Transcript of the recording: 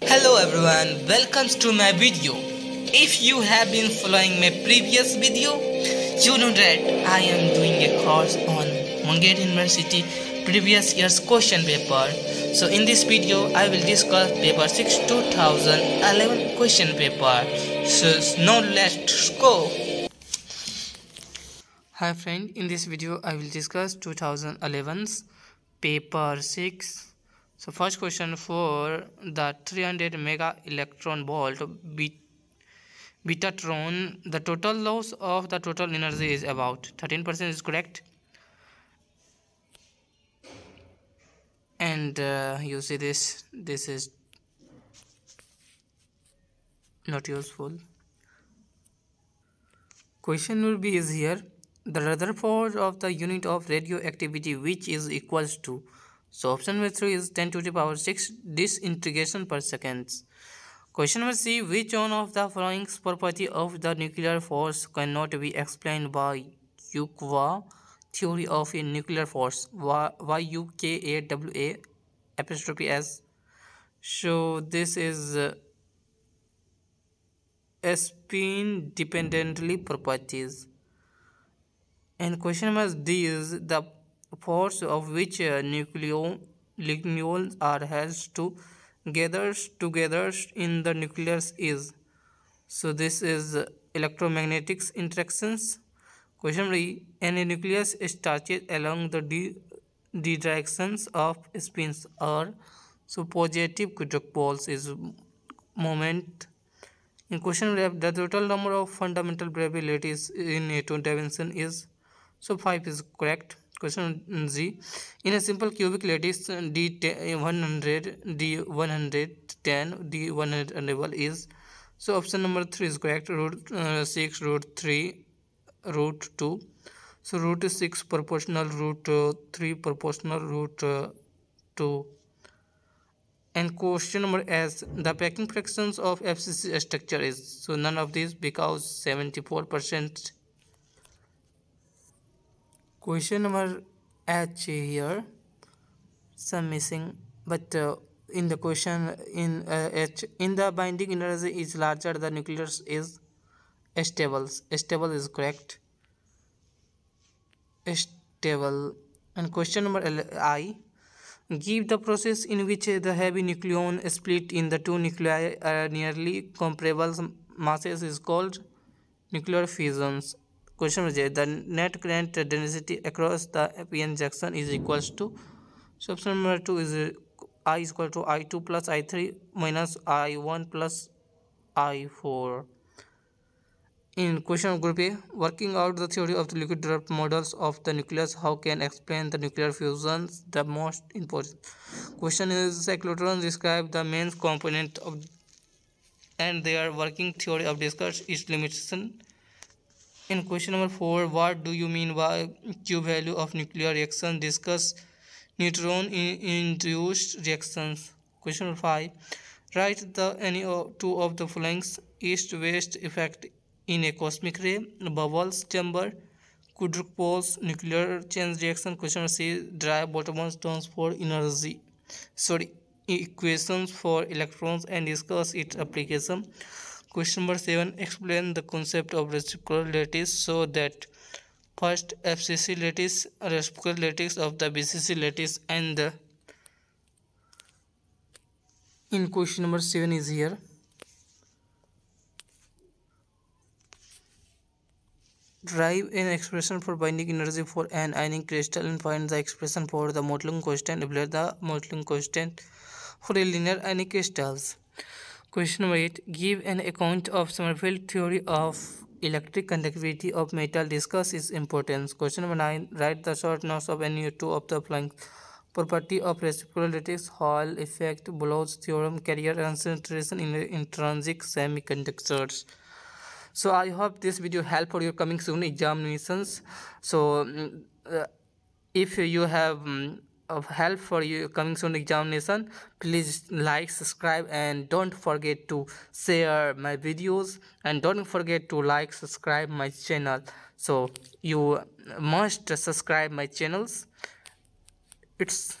Hello everyone, welcome to my video. If you have been following my previous video, you know that I am doing a course on Mungere University previous year's question paper. So in this video, I will discuss paper 6 2011 question paper. So now let's go. Hi friend, in this video I will discuss 2011's paper 6. So first question, for the 300 mega electron volt betatron, the total loss of the total energy is about 13% is correct. And you see this is not useful. Question will be is here, the Rutherford of the unit of radioactivity which is equals to. So option number 3 is 10 to the power 6 disintegration per seconds. Question number C, which one of the following property of the nuclear force cannot be explained by Yukawa theory of a nuclear force? Yukawa apostrophe S. So this is spin dependently properties. And question number D is the force of which nucleons are held together in the nucleus is. So this is electromagnetic interactions. Question number E, any nucleus starches along the d directions of spins are so positive quadrupoles is moment. In question number F, the total number of fundamental probabilities in a two dimension is, so 5 is correct. Question Z, in a simple cubic lattice D100, D110, D100 unable is, so option number 3 is correct. Root 6, root 3, root 2. So root 6 proportional, root 3 proportional, root 2. And question number S, the packing fractions of FCC structure is, so none of these because 74%. Question number H here, some missing, but in the question in H, in the binding energy is larger, the nucleus is stable. Stable is correct. Stable. And question number I, give the process in which the heavy nucleon split in the two nuclei are nearly comparable masses is called nuclear fusions. Question number J, the net current density across the p-n junction is equals to, so option number 2 is I is equal to I2 plus I3 minus I1 plus I4. In question of group A, working out the theory of the liquid draft models of the nucleus, how can explain the nuclear fusions? The most important question is cyclotrons describe the main component of and their working theory of discuss its limitation. In question number 4, what do you mean by Q value of nuclear reaction? Discuss neutron induced reactions. Question number 5, write the any two of the following east-west effect in a cosmic ray: bubbles chamber, quadrupoles, nuclear chain reaction. Question number C, derive bottom transport energy equations for electrons and discuss its application. Question number 7, explain the concept of reciprocal lattice so that first FCC lattice, reciprocal lattice of the BCC lattice, and the in question number 7 is here, derive an expression for binding energy for an ionic crystal and find the expression for the Mottling constant. Evaluate the Mottling constant for a linear ionic crystals. Question number 8, give an account of Sommerfeld theory of electric conductivity of metal. Discuss its importance. Question number 9, write the short notes of any two of the following property of reciprocal lattice: Hall effect, Bloch's theorem, carrier concentration in intrinsic semiconductors. So I hope this video help for your coming soon examinations. So if you have of help for your coming soon examination, please like, subscribe, and don't forget to share my videos, and don't forget to like, subscribe my channel. So you must subscribe my channels. It's